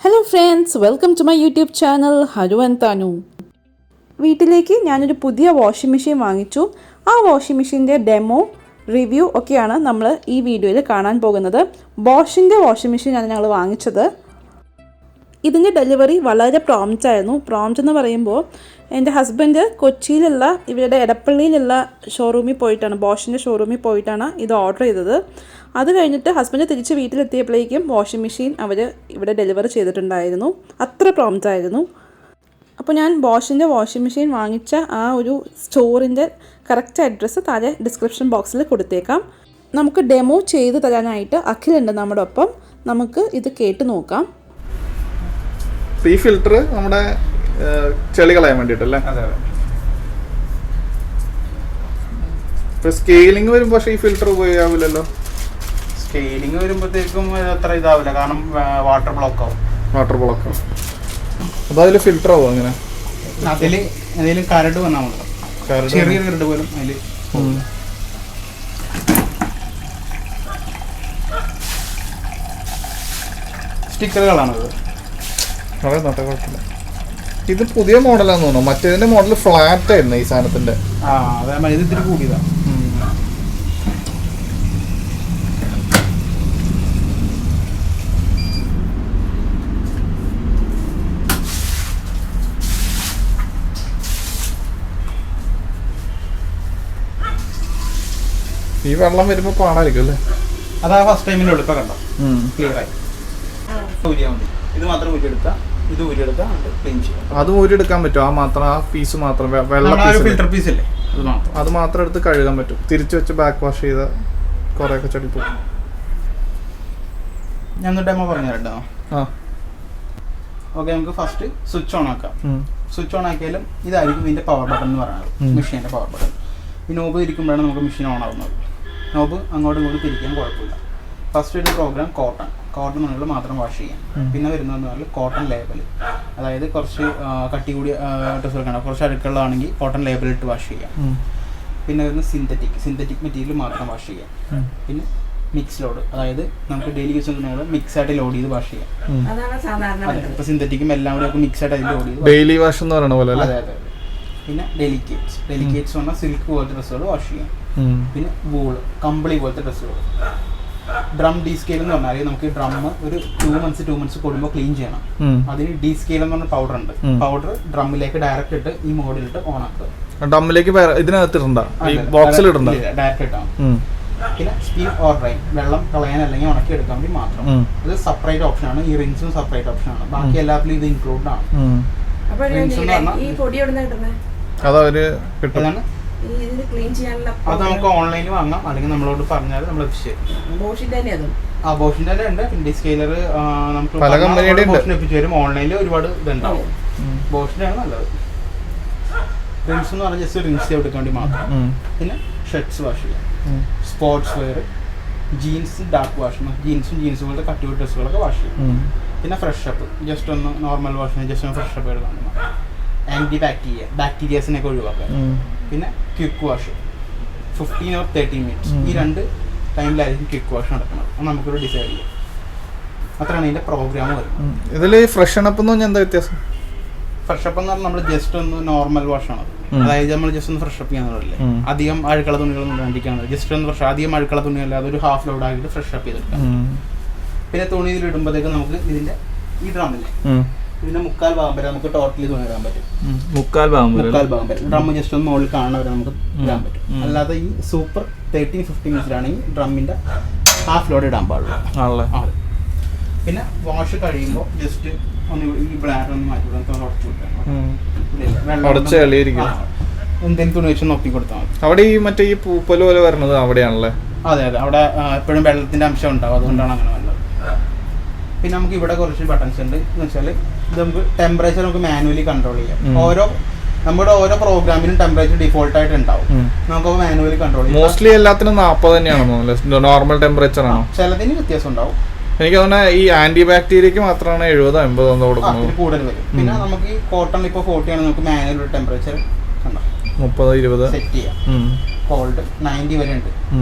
Hello friends, welcome to my YouTube channel Haru and Tanu. വീട്ടിലേക്ക് ഞാനൊരു പുതിയ വാഷിംഗ് മെഷീൻ വാങ്ങിച്ചു. ആ വാഷിംഗ് മെഷീൻ്റെ ഡെമോ റിവ്യൂ ഒക്കെയാണ് നമ്മൾ ഈ വീഡിയോയിൽ കാണാൻ പോകുന്നത്. ബോഷിൻ്റെ വാഷിംഗ് മെഷീനാണ് ഞങ്ങൾ വാങ്ങിച്ചത്. ഇതിൻ്റെ ഡെലിവറി വളരെ പ്രോംപ്റ്റ് ആയിരുന്നു. പ്രോംപ്റ്റ് എന്ന് പറയുമ്പോൾ എൻ്റെ ഹസ്ബൻഡ് കൊച്ചിയിലുള്ള ഇവരുടെ എടപ്പള്ളിയിലുള്ള ഷോറൂമിൽ പോയിട്ടാണ്, ബോഷിൻ്റെ ഷോറൂമിൽ പോയിട്ടാണ് ഇത് ഓർഡർ ചെയ്തത്. അത് കഴിഞ്ഞിട്ട് ഹസ്ബൻഡ് തിരിച്ച് വീട്ടിലെത്തിയപ്പോഴേക്കും വാഷിംഗ് മെഷീൻ അവർ ഇവിടെ ഡെലിവർ ചെയ്തിട്ടുണ്ടായിരുന്നു. അത്ര പ്രോംപ്റ്റ് ആയിരുന്നു. അപ്പോൾ ഞാൻ ബോഷിൻ്റെ വാഷിംഗ് മെഷീൻ വാങ്ങിച്ച ആ ഒരു സ്റ്റോറിൻ്റെ കറക്റ്റ് അഡ്രസ്സ് താഴെ ഡിസ്ക്രിപ്ഷൻ ബോക്സിൽ കൊടുത്തേക്കാം. നമുക്ക് ഡെമോ ചെയ്ത് തരാനായിട്ട് അഖിലുണ്ട് നമ്മുടെ ഒപ്പം. നമുക്ക് ഇത് കേട്ട് നോക്കാം. ഈ ഫിൽറ്റർ നമ്മുടെ ചെളി കളയാൻ വേണ്ടിട്ടല്ലേ? സ്കെയിലിംഗ് വരുമ്പോ പക്ഷേ ഈ ഫിൽറ്റർ ഉപയോഗിക്കാവില്ലല്ലോ. സ്കെയിലിംഗ് വരുമ്പോഴത്തേക്കും അത്ര ഇതാവില്ല, കാരണം വാട്ടർ ബ്ലോക്ക് ആവും. അപ്പൊ അതില് ഫിൽറ്റർ ആവും. അങ്ങനെ അതിൽ എന്തെങ്കിലും കരട് വന്നാൽ മതി, ചെറിയ കരട് പോലും അതിൽ. സ്റ്റിക്കറുകളാണത്. കുഴപ്പമില്ല. ഇത് പുതിയ മോഡലാന്ന് തോന്നുന്നു. മറ്റേതിന്റെ മോഡൽ ഫ്ലാറ്റ് ആയിരുന്നു ഈ സാധനത്തിന്റെ. അതേ ഇത് ഇത്തിരി കൂടിയതാ. ഈ വെള്ളം വരുമ്പോ പാടായിരിക്കും അല്ലേ? അതാ ഫസ്റ്റ് ടൈമിന്റെ ഉള്ളിൽ കണ്ടോ ക്ലിയർ ആയി. ഇത് മാത്രം ഊരിയെടുക്കാം, ഇത് ഊരിയെടുക്കാം, ക്ലീൻ ചെയ്യാം. അത് ഊരിയെടുക്കാൻ പറ്റും. ആ മാത്രം, ആ പീസ് മാത്രം, ഫിൽറ്റർ പീസ് അല്ലേ, അത് മാത്രം എടുത്ത് കഴുകാൻ പറ്റും. തിരിച്ചു വെച്ച് ബാക്ക് വാഷ് ചെയ്ത കുറെയൊക്കെ ചെടി പോകും. ഞാൻ ഡെമോ പറഞ്ഞു തരട്ടോ. ഓക്കെ, നമുക്ക് ഫസ്റ്റ് സ്വിച്ച് ഓൺ ആക്കാം. സ്വിച്ച് ഓൺ ആക്കിയാലും ഇതായിരിക്കും ഇതിന്റെ പവർ ബട്ടൺ എന്ന് പറയുന്നത്, മെഷീന്റെ പവർ ബട്ടൺ. ഈ നോബ് തിരിക്കുമ്പോഴാണ് നമുക്ക് മെഷീൻ ഓൺ ആവുന്നത്. നോബ് അങ്ങോട്ടും ഇങ്ങോട്ടും തിരിക്കാൻ കുഴപ്പമില്ല. ഫസ്റ്റ് ഒരു പ്രോഗ്രാം കോട്ടൺ തുണികൾ മാത്രം വാഷ് ചെയ്യാം. പിന്നെ വരുന്നതെന്ന് പറഞ്ഞാൽ കോട്ടൺ ലേബൽ, അതായത് കുറച്ച് കട്ടി കൂടിയ ഡ്രസ്സുകൾക്കാണ്, കുറച്ച് അഴുക്കുള്ളതാണെങ്കിൽ കോട്ടൺ ലേബൽ ഇട്ട് വാഷ് ചെയ്യാം. പിന്നെ വരുന്നത് സിന്തറ്റിക് മെറ്റീരിയൽ മാത്രം വാഷ് ചെയ്യാം. പിന്നെ മിക്സ് ലോഡ്, അതായത് നമുക്ക് ഡെയിലി യൂസ് ചെയ്യുന്ന മിക്സ് ആയിട്ട് ലോഡ് ചെയ്ത് വാഷ് ചെയ്യാം. ഇപ്പൊ സിന്തറ്റിക്കും എല്ലാം കൂടെ മിക്സ് ആയിട്ട് അതിൽ ലോഡ് ചെയ്ത് ഡെയിലി വാഷ് എന്ന് പറയുന്ന പോലെ. അതെ. പിന്നെ ഡെലിക്കേറ്റ്സ് പറഞ്ഞാൽ സിൽക്ക് പോലത്തെ ഡ്രസ്സുകൾ വാഷ് ചെയ്യാം. പിന്നെ വൂള്, കമ്പിളി പോലത്തെ ഡ്രസ്സുകൾ. ഡ്രം ഡി സ്കെയിൽ എന്ന് പറഞ്ഞാൽ നമുക്ക് ഡ്രം ഒരു 2 months കൂടുമ്പോൾ ക്ലീൻ ചെയ്യണം. അതിന് ഡി സ്കെയിൽ എന്ന് പറഞ്ഞ പൗഡർ ഉണ്ട്. പൗഡർ ഡ്രമ്മിലേക്ക് ഡയറക്റ്റ് ഇട്ട് ഈ മോഡിലിട്ട് ഓൺ ആക്കുക. ഡ്രമ്മിലേക്ക് ഇതിനകത്ത് ബോക്സിൽ ഇടണ്ട, ഡയറക്റ്റ് ഇട്ടാണ്. പിന്നെ സ്പീഡ് ഓർ റൈൻ, വെള്ളം കളയാൻ അല്ലെങ്കിൽ ഉണക്കി എടുക്കാൻ വേണ്ടി മാത്രം. ഇത് സെപ്പറേറ്റ് ഓപ്ഷനാണ്. ഈ റിൻസും സെപ്പറേറ്റ് ഓപ്ഷനാണ്. ബാക്കി എല്ലാത്തിലും ഇത് ഇൻക്ലൂഡ് ആണ്. അതവര് കിട്ടും. അത് നമുക്ക് ഓൺലൈനിൽ വാങ്ങാം, അല്ലെങ്കിൽ നമ്മളോട് പറഞ്ഞാൽ നമ്മൾ എത്തിച്ചു. ബോഷിന്റെ തന്നെ ഉണ്ട്. ഡിസ്കെയിലർ നമുക്ക് എത്തിച്ചു തരും. ഓൺലൈനിൽ ഒരുപാട് ഇതുണ്ടാവും. ബോഷിന്റെ ആണ് നല്ലത്. റിൻസ് എന്ന് പറഞ്ഞാൽ ജസ്റ്റ് റിൻസ് എടുക്കാൻ വേണ്ടി മാത്രം. പിന്നെ ഷർട്ട്സ് വാഷ് ചെയ്യാം. Sportswear, jeans dark wash, jeans പോലത്തെ കട്ടി ഡ്രസ്സുകളൊക്കെ വാഷ് ചെയ്യും. പിന്നെ ഫ്രഷ് അപ്പ്, ജസ്റ്റ് ഒന്ന് നോർമൽ വാഷിന് ജസ്റ്റ് ഒന്ന് ഫ്രഷ് അപ്പ് എടുക്കാൻ. ആൻറ്റി ബാക്ടീരിയസിനൊക്കെ ഒഴിവാക്കുക. പിന്നെ ക്വിക്ക് വാഷ് 15 or 30 minutes. ഈ 2 ടൈമിലായിരിക്കും ക്വിക്ക് വാഷ് നടക്കുന്നത്. അത് നമുക്കൊരു ഡിസൈഡ് ചെയ്യാം. അത്രയാണ് ഇതിന്റെ പ്രോഗ്രാം വരുന്നത്. ഇതിൽ ഫ്രഷ് അപ്പ് എന്ന് പറഞ്ഞാൽ എന്താ വ്യത്യാസം? ഫ്രഷ് അപ്പ് എന്ന് പറഞ്ഞാൽ നമ്മൾ ജസ്റ്റ് ഒന്ന് നോർമൽ വാഷാണ്. അതായത് നമ്മൾ ജസ്റ്റ് ഒന്ന് ഫ്രഷ് അപ്പ് ചെയ്യാന്നുള്ളല്ലേ, അധികം അഴുക്കള തുണികളൊന്നും വേണ്ടിക്കാണ്. ജസ്റ്റ് ഒന്ന് ഫ്രഷ്, അധികം അഴുക്കള തുണിയല്ല, അതൊരു ഹാഫ് ലോഡ് ആക്കിയിട്ട് ഫ്രഷ് അപ്പ് ചെയ്തെടുക്കാം. പിന്നെ തുണി ഇതിൽ ഇടുമ്പോഴത്തേക്ക് നമുക്ക് ഇതിന്റെ ഈ ഡ്രമ്മില്ലേ, ഇതിന്റെ 3/4 ഭാഗം വരെ നമുക്ക് ടോട്ടലി തുണി ഇടാൻ പറ്റും. 3/4 ഭാഗം വരെ ഡ്രം ജസ്റ്റ് ഒന്ന് മുകളിൽ കാണുന്നവരെ നമുക്ക് ഇടാൻ പറ്റും. അല്ലാതെ ഈ സൂപ്പർ 13-15 minutes ഡ്രമ്മിന്റെ ഹാഫ് ലോഡ് ഇടാൻ പാടുള്ളൂ. പിന്നെ വാഷ് കഴിയുമ്പോൾ ജസ്റ്റ് ഒന്ന് ഈ ബ്ലാഡർ ഒന്ന് മാറ്റി കൊടുക്കാം, ഉടച്ചു കൊടുക്കാം. എന്തെങ്കിലും തുണി വെച്ച് നോക്കി കൊടുത്താൽ മതി. അവിടെ ഈ മറ്റേ ഈ പൂപ്പല് പോലെ വരുന്നത് അവിടെയാണല്ലേ? അതെ, അവിടെ എപ്പോഴും വെള്ളത്തിന്റെ അംശം ഉണ്ടാവും, അതുകൊണ്ടാണ് അങ്ങനെ നല്ലത്. പിന്നെ നമുക്ക് ഇവിടെ കുറച്ച് ബട്ടൺസ് ഉണ്ട്. എന്ന് വെച്ചാൽ ഇത് നമുക്ക് ടെമ്പറേച്ചർ നമുക്ക് മാനുവലി കൺട്രോൾ ചെയ്യാം. നമ്മുടെ ഓരോ പ്രോഗ്രാമിനും ടെമ്പറേച്ചർ ഡിഫോൾട്ട് ആയിട്ട് ഉണ്ടാവും. നമുക്ക് മാനുവലി കൺട്രോൾ ചെയ്യാം. മോസ്റ്റ്ലി എല്ലാത്തിനും 40 തന്നെയാണോ നോർമൽ ടെമ്പറേച്ചർ ആണോ? ചിലതിന് വ്യത്യാസം ഉണ്ടാവും. എനിക്ക് തോന്നുന്നത് ഈ ആന്റി ബാക്ടീരിയക്ക് മാത്രമാണ് 70-80 കൊടുക്കുന്നത്, കൂടുതൽ വരും. പിന്നെ നമുക്ക് ഈ കോട്ടൺ ഇപ്പോൾ 40 ആണ്, നമുക്ക് മാനുവൽ ടെമ്പറേച്ചർ 30-20 സെറ്റ് ചെയ്യാം. കോൾഡ് 90 വരെ ഉണ്ട്.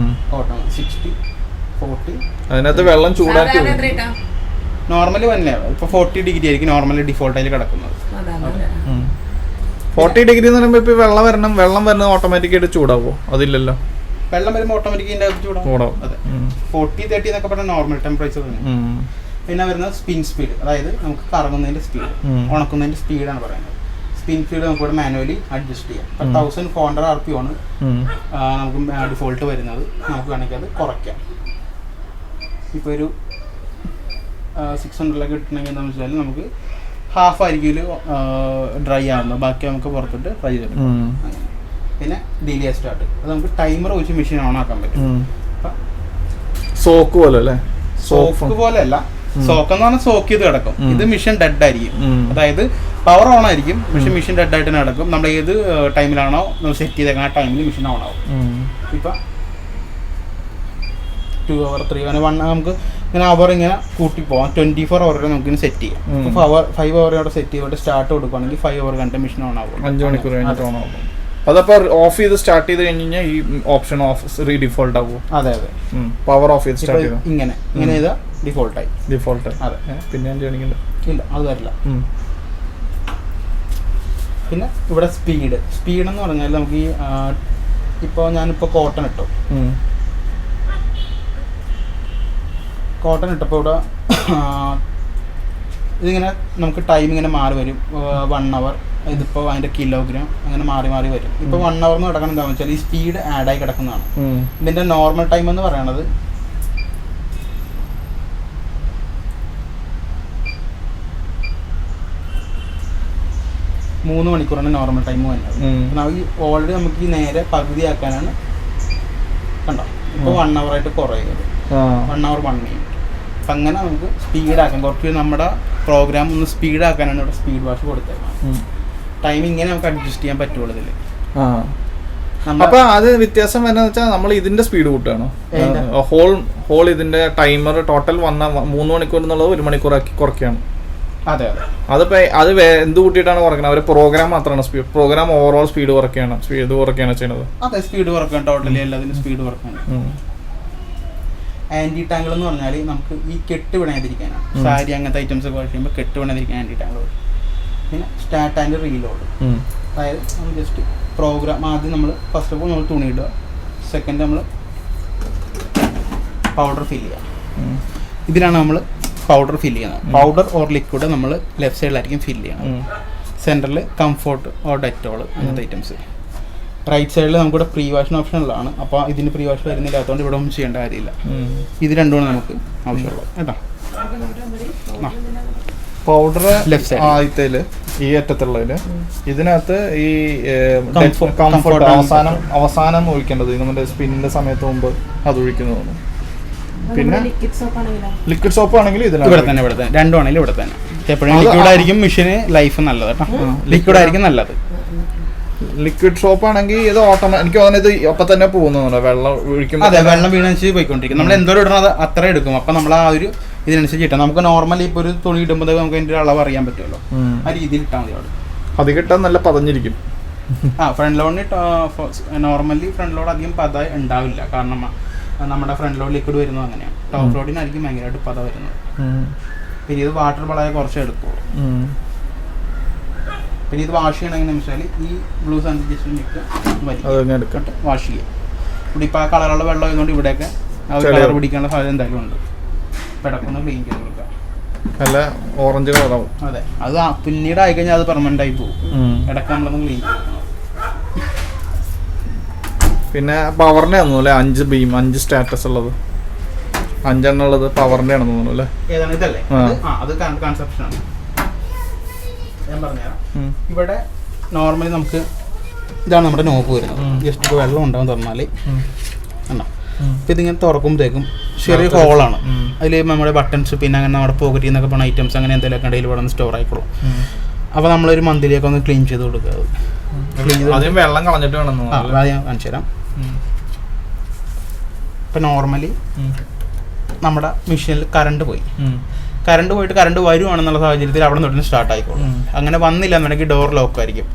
കോട്ടൺ 60, 40. അതിനകത്ത് വെള്ളം ചൂടാക്കി നോർമലി തന്നെ ഇപ്പോൾ 40 ഡിഗ്രി ആയിരിക്കും നോർമലി ഡിഫോൾട്ടായി കിടക്കുന്നത്. 40 ഡിഗ്രി എന്ന് പറയുമ്പോൾ ഇപ്പോൾ വെള്ളം വരുന്നത് ഓട്ടോമാറ്റിക്കായിട്ട് ചൂടാവോ? അതില്ലല്ലോ, വെള്ളം വരുമ്പോൾ ഓട്ടോമാറ്റിക്കലി ചൂടാവും. അതെ, 40-30 എന്നൊക്കെ പറഞ്ഞാൽ നോർമൽ ടെമ്പറേച്ചർ തന്നെ. പിന്നെ വരുന്നത് സ്പിൻ സ്പീഡ്, അതായത് നമുക്ക് കറങ്ങുന്നതിൻ്റെ സ്പീഡ്, ഉണക്കുന്നതിൻ്റെ സ്പീഡാണ് പറയുന്നത്. സ്പിൻ സ്പീഡ് നമുക്ക് ഇവിടെ മാനുവലി അഡ്ജസ്റ്റ് ചെയ്യാം. 1400 RPM ആണ് നമുക്ക് ഡിഫോൾട്ട് വരുന്നത്. നമുക്ക് വേണമെങ്കിൽ അത് കുറയ്ക്കാം. ഇപ്പോൾ ഒരു 600 കിട്ടണമെങ്കിൽ എന്താണെന്ന് വെച്ചാൽ നമുക്ക് ഹാഫ് ആയിരിക്കും ഡ്രൈ ആവുന്നത്, ബാക്കി നമുക്ക് പുറത്തിട്ട് ഫ്രൈ ചെയ്തെടുക്കാം. പിന്നെ ഡിലേ സ്റ്റാർട്ട്, അത് നമുക്ക് ടൈമർ വെച്ച് മെഷീൻ ഓൺ ആക്കാൻ പറ്റും. സോക്ക് പോലെ അല്ലേ? സോക്ക് പോലെ അല്ല, സോക്ക് എന്ന് പറഞ്ഞാൽ സോക്ക് ചെയ്ത് കിടക്കും. ഇത് മെഷീൻ ഡെഡ് ആയിരിക്കും, അതായത് പവർ ഓൺ ആയിരിക്കും പക്ഷെ മെഷീൻ ഡെഡ് ആയിട്ട് കിടക്കും. നമ്മൾ ഏത് ടൈമിലാണോ സെറ്റ് ചെയ്തേക്കുന്ന ആ ടൈമിൽ മെഷീൻ ഓൺ ആവും. ഇപ്പം 2 hour 3 hour 1 നമുക്ക് ഇങ്ങനെ അവർ ഇങ്ങനെ കൂട്ടി പോകാം. 24 hour വരെ നമുക്ക് സെറ്റ് ചെയ്യാം. 5 hour സെറ്റ് ചെയ്തിട്ട് സ്റ്റാർട്ട് കൊടുക്കുകയാണെങ്കിൽ 5 hour കണ്ടിട്ട് മെഷീൻ ഓൺ ആവും. 5 മണിക്കൂർ കഴിഞ്ഞിട്ട് ഓൺ ആവും. അതപ്പോൾ ഓഫ് ചെയ്ത് സ്റ്റാർട്ട് ചെയ്ത് കഴിഞ്ഞാൽ ഈ ഓപ്ഷൻ ഓഫ് റീഡിഫോൾട്ട് ആവും. അതെ അതെ, പവർ ഓഫ് ചെയ്ത് സ്റ്റാർട്ട് ചെയ്താൽ ഇങ്ങനെ ചെയ്താൽ ഡിഫോൾട്ടായി. അതെ, പിന്നെ ഇല്ല അത് വരില്ല. പിന്നെ ഇവിടെ സ്പീഡ് എന്ന് പറഞ്ഞാൽ നമുക്ക് ഈ ഇപ്പോൾ ഞാനിപ്പോൾ കോട്ടൺ ഇട്ടപ്പോൾ ഇവിടെ ഇതിങ്ങനെ നമുക്ക് ടൈം ഇങ്ങനെ മാറി വരും. 1 hour, ഇതിപ്പോൾ അതിൻ്റെ കിലോഗ്രാം അങ്ങനെ മാറി വരും. ഇപ്പോൾ 1 hour എന്ന് കിടക്കണം എന്താണെന്ന് വെച്ചാൽ ഈ സ്പീഡ് ആഡായി കിടക്കുന്നതാണ്. ഇതിൻ്റെ നോർമൽ ടൈം എന്ന് പറയണത് 3 മണിക്കൂറാണ് നോർമൽ ടൈം വരുന്നത്. ഓൾറെഡി നമുക്ക് ഈ നേരെ പകുതിയാക്കാനാണ്. കണ്ടോ, ഇപ്പോൾ 1 hour ആയിട്ട് കുറയുന്നത്, 1 hour 1 minute. അപ്പം അങ്ങനെ നമുക്ക് സ്പീഡാക്കാം, കുറച്ച് നമ്മുടെ പ്രോഗ്രാം ഒന്ന് സ്പീഡാക്കാനാണ് ഇവിടെ സ്പീഡ് വാഷ് കൊടുത്തേക്കുന്നത്. ടൈം ഇങ്ങനെ നമുക്ക് അഡ്ജസ്റ്റ് ചെയ്യാൻ പറ്റുള്ളൂ ഇതിൽ. അപ്പൊ അത് വ്യത്യാസം വരുന്നത് വെച്ചാൽ നമ്മൾ ഇതിന്റെ സ്പീഡ് കൂട്ടുകയാണോ? ഹോൾ ഇതിന്റെ ടൈമർ ടോട്ടൽ 3 മണിക്കൂർ എന്നുള്ളത് 1 മണിക്കൂറാക്കി കുറയ്ക്കുകയാണ്. അതെ, അത് എന്ത് കൂട്ടിയിട്ടാണ് കുറയ്ക്കുന്നത്? അവർ പ്രോഗ്രാം മാത്രമാണ് സ്പീഡ്, പ്രോഗ്രാം ഓവറോൾ സ്പീഡ് കുറയ്ക്കുകയാണ് ചെയ്യുന്നത്. അതെ, സ്പീഡ് കുറയ്ക്കാൻ ടോട്ടലി എല്ലാത്തിനും സ്പീഡ് കുറയ്ക്കാൻ. ആന്റി ടാങ്കിൾ എന്ന് പറഞ്ഞാൽ നമുക്ക് ഈ കെട്ട് വിടാതിരിക്കാനാണ്. സാരി അങ്ങനത്തെ ഐറ്റംസ് ഒക്കെ വാഷ് ചെയ്യുമ്പോൾ കെട്ട് വിടാതിരിക്കാൻ ആന്റി ടാങ്കിൾ. പിന്നെ സ്റ്റാർട്ട് ആൻഡ് റീലോഡ്, അതായത് നമ്മൾ ജസ്റ്റ് പ്രോഗ്രാം ആദ്യം നമ്മൾ ഫസ്റ്റ് ഓഫ് ഓൾ നമ്മൾ തുണി ഇടുക, സെക്കൻഡ് നമ്മൾ പൗഡർ ഫില്ല് ചെയ്യുക. ഇതിലാണ് നമ്മൾ പൗഡർ ഫില്ല് ചെയ്യുന്നത്. പൗഡർ ഓർ ലിക്വിഡ് നമ്മൾ ലെഫ്റ്റ് സൈഡിലായിരിക്കും ഫില്ല് ചെയ്യണം. സെൻറ്ററിൽ കംഫോർട്ട് ഓർ ഡെറ്റോൾ അങ്ങനത്തെ ഐറ്റംസ്. റൈറ്റ് സൈഡിൽ നമുക്കിവിടെ പ്രീ വാഷിന് ഓപ്ഷനുള്ളതാണ്. അപ്പോൾ ഇതിന് പ്രീ വാഷ് വരുന്നില്ലാത്തതുകൊണ്ട് ഇവിടെ ഒന്നും ചെയ്യേണ്ട കാര്യമില്ല. ഇത് രണ്ടുമാണ് നമുക്ക് ആവശ്യമുള്ളത് കേട്ടോ. പൗഡർ ലെഫ്റ്റ് സൈഡ് ആദ്യത്തേല് ഈ അറ്റത്തുള്ളതില്, ഇതിനകത്ത് ഈ കംഫോർട്ട് അവസാനം ഒഴിക്കേണ്ടത് നമ്മുടെ സ്പിന്നിന്റെ സമയത്ത് മുമ്പ് അത് ഒഴിക്കുന്നതാണ്. പിന്നെ ലിക്വിഡ് സോപ്പ് ആണെങ്കിൽ ഇവിടെ തന്നെ രണ്ടുമാണെങ്കിലും ഇവിടെ തന്നെ. എപ്പോഴും ലിക്വിഡ് ആയിരിക്കും മെഷീന് ലൈഫ് നല്ലത് കേട്ടോ. ലിക്വിഡ് ആയിരിക്കും നല്ലത്. ലിക്വിഡ് സോപ്പ് ആണെങ്കിൽ ഇത് എനിക്ക് തോന്നുന്നത് ഇത് ഒപ്പം തന്നെ പോകുന്നുണ്ടോ? വെള്ളം ഒഴിക്കുമ്പോൾ അതെ, വെള്ളം വീണനുസരിച്ച് പോയിക്കൊണ്ടിരിക്കും. നമ്മൾ എന്തോരം ഇടണത് അത്ര എടുക്കും. അപ്പം നമ്മൾ ആ ഒരു ഇതിനനുസരിച്ച് ഇട്ടാൽ നമുക്ക് നോർമലി ഇപ്പോൾ ഒരു തുണി ഇടുമ്പോൾ നമുക്ക് അതിൻ്റെ അളവ് അറിയാൻ പറ്റുമല്ലോ. ആ രീതിയിൽ ഇട്ടാൽ മതി. അവിടെ അത് കിട്ടാൻ നല്ല പതഞ്ഞിരിക്കും. ഫ്രണ്ട് ലോഡിന് നോർമലി ഫ്രണ്ട് ലോഡ് അധികം പത ഉണ്ടാവില്ല. കാരണം നമ്മുടെ ഫ്രണ്ട് ലോഡ് ലിക്വിഡ് വരുന്നത് അങ്ങനെയാണ്. ടോപ്പ് ലോഡിനായിരിക്കും ഭയങ്കരമായിട്ട് പത വരുന്നത്. പിന്നെ ഇത് വാട്ടർ വളരെ കുറച്ചേ എടുക്കുള്ളൂ. പിന്നെ ഇത് വാഷ് ചെയ്യണമെങ്കിൽ വെച്ചാൽ ഈ ബ്ലൂ സാനിറ്റൈസേഷൻ വാഷ് ചെയ്യാം. ഇവിടെ ഇപ്പോൾ ആ കളറുള്ള വെള്ളം ആയതുകൊണ്ട് ഇവിടെയൊക്കെ ആ ഒരു കളർ പിടിക്കാനുള്ള സാധ്യത എന്തായാലും ഉണ്ട്. പെടക്കൊന്ന് ക്ലീൻ ചെയ്ത് കൊടുക്കാം. നല്ല ഓറഞ്ച് കളറാവും. അതെ, അത് പിന്നീട് ആയിക്കഴിഞ്ഞാൽ അത് പെർമനന്റ് ആയി പോകും. ഇടയ്ക്ക് നമ്മളൊന്ന് ക്ലീൻ ചെയ്യും. പിന്നെ പവറിന്റെ ആണെന്ന് തോന്നുന്നു അല്ലേ? 5 ബീം 5 സ്റ്റാറ്റസ് ഉള്ളത് 5 എണ്ണം ഉള്ളത് പവറിന്റെ ആണെന്ന് തോന്നുന്നു അല്ലേ? ഏതാണ് ഇതല്ലേ? അത് കൺസെപ്ഷൻ ആണ്. ഞാൻ പറഞ്ഞുതരാം. ഇവിടെ നോർമലി നമുക്ക് ഇതാണ് നമ്മുടെ നോബ് വരുന്നത്. ജസ്റ്റ് ഇപ്പോൾ വെള്ളം ഉണ്ടാവും തുറന്നാൽ കണ്ടോ. അപ്പോൾ ഇതിങ്ങനെ തുറക്കുമ്പോഴത്തേക്കും ചെറിയ ഹോളാണ്. അതിൽ നമ്മുടെ ബട്ടൺസ് പിന്നെ അങ്ങനെ നമ്മുടെ പോക്കറ്റിൽ നിന്നൊക്കെ പോണ ഐറ്റംസ് അങ്ങനെ എന്തെങ്കിലുമൊക്കെ ഇടയിൽ ഇവിടെ നിന്ന് സ്റ്റോർ ആയിക്കോളും. അപ്പോൾ നമ്മളൊരു മന്തിലേക്ക് ഒന്ന് ക്ലീൻ ചെയ്ത് കൊടുക്കുക. വെള്ളം കളഞ്ഞിട്ട് വേണം. അത് ഞാൻ കാണിച്ചു തരാം. ഇപ്പം നോർമലി നമ്മുടെ മെഷീനിൽ കറണ്ട് പോയിട്ട് കറണ്ട് വരുവാണെന്നുള്ള സാഹചര്യത്തിൽ അവിടെ നിന്ന് സ്റ്റാർട്ട് ആയിക്കോളും. അങ്ങനെ വന്നില്ല എന്നുണ്ടെങ്കിൽ ഡോർ ലോക്ക് ആയിരിക്കും.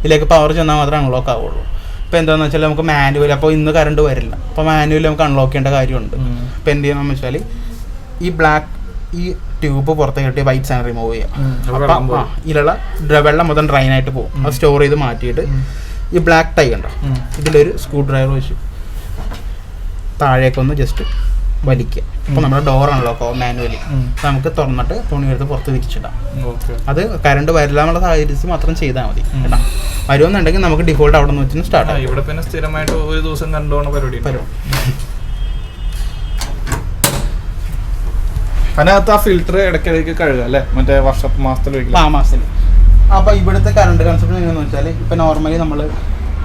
ഇതിലേക്ക് പവർ ചെന്നാൽ മാത്രമേ അൺലോക്ക് ആവുള്ളൂ. ഇപ്പോൾ എന്താണെന്ന് വെച്ചാൽ നമുക്ക് മാനുവൽ, അപ്പോൾ ഇന്ന് കറണ്ട് വരില്ല, അപ്പോൾ മാനുവൽ നമുക്ക് അൺലോക്ക് ചെയ്യേണ്ട കാര്യമുണ്ട്. ഇപ്പോൾ എന്ത് ചെയ്യണമെന്ന് വെച്ചാൽ ഈ ട്യൂബ് പുറത്ത് കെട്ടി പൈപ്സ് ആണ് റിമൂവ് ചെയ്യുക. അപ്പം ഇതിലുള്ള വെള്ളം മൊത്തം ഡ്രൈൻ ആയിട്ട് പോകും. അത് സ്റ്റോർ ചെയ്ത് മാറ്റിയിട്ട് ഈ ബ്ലാക്ക് ടൈ ഉണ്ടോ, ഇതിലൊരു സ്ക്രൂ ഡ്രൈവർ വെച്ച് താഴേക്കൊന്ന് ജസ്റ്റ് വലിക്കുക. അപ്പോൾ നമ്മുടെ ഡോറാണല്ലോ മാനുവലി, നമുക്ക് തുറന്നിട്ട് തുണി എടുത്ത് പുറത്ത് വിരിച്ചിടാം. അത് കറണ്ട് വരില്ല എന്നുള്ള സാഹചര്യത്തിൽ മാത്രം ചെയ്താൽ മതി കേട്ടോ. വരുമെന്നുണ്ടെങ്കിൽ നമുക്ക് ഡിഫോൾട്ട് അവിടെ നിന്ന് വെച്ച് സ്റ്റാർട്ട് ആവും. ഇവിടെ പിന്നെ സ്ഥിരമായിട്ട് ഒരു ദിവസം കണ്ടുപോകുന്ന പരിപാടി. അതിനകത്ത് ആ ഫിൽറ്റർ ഇടയ്ക്കിടയ്ക്ക് കഴുകുക അല്ലേ, മറ്റേ മാസത്തിൽ മാസത്തിൽ. അപ്പോൾ ഇവിടുത്തെ കറണ്ട് കൺസപ്ഷൻ എങ്ങനെയാണെന്ന് വെച്ചാൽ, ഇപ്പോൾ നോർമലി നമ്മൾ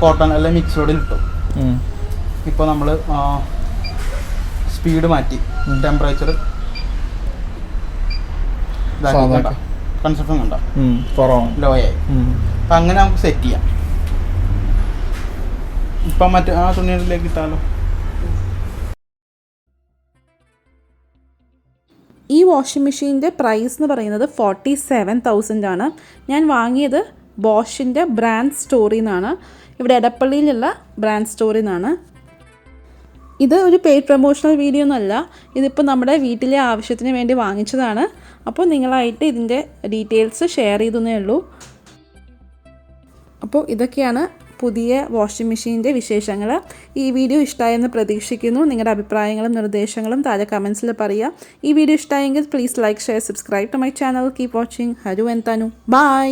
കോട്ടൺ അല്ലെങ്കിൽ മിക്സോഡിൽ ഇട്ടു. ഇപ്പോൾ നമ്മൾ സ്പീഡ് മാറ്റി, ടെമ്പറേച്ചർ കൺസപ്ഷൻ കണ്ട ലോ ആയി. അപ്പം അങ്ങനെ നമുക്ക് സെറ്റ് ചെയ്യാം. ഇപ്പം മറ്റേ ആ തുണിയിലേക്ക് ഇട്ടാലോ. ഈ വാഷിംഗ് മെഷീൻ്റെ പ്രൈസ് എന്ന് പറയുന്നത് 47,000 ആണ്. ഞാൻ വാങ്ങിയത് ബോഷിൻ്റെ ബ്രാൻഡ് സ്റ്റോറിൽ നിന്നാണ്, ഇവിടെ എടപ്പള്ളിയിലുള്ള ബ്രാൻഡ് സ്റ്റോറിൽ നിന്നാണ്. ഇത് ഒരു പെയ്ഡ് പ്രൊമോഷണൽ വീഡിയോ ഒന്നുമല്ല, ഇതിപ്പോൾ നമ്മുടെ വീട്ടിലെ ആവശ്യത്തിന് വേണ്ടി വാങ്ങിച്ചതാണ്. അപ്പോൾ നിങ്ങളായിട്ട് ഇതിൻ്റെ ഡീറ്റെയിൽസ് ഷെയർ ചെയ്തേ ഉള്ളൂ. അപ്പോൾ ഇതൊക്കെയാണ് പുതിയ വാഷിംഗ് മെഷീൻ്റെ വിശേഷങ്ങൾ. ഈ വീഡിയോ ഇഷ്ടമായെന്ന് പ്രതീക്ഷിക്കുന്നു. നിങ്ങളുടെ അഭിപ്രായങ്ങളും നിർദ്ദേശങ്ങളും താഴെ കമൻസിൽ പറയുക. ഈ വീഡിയോ ഇഷ്ടമായെങ്കിൽ please like, share, subscribe to my channel. Keep watching. Haru and Tanu. By.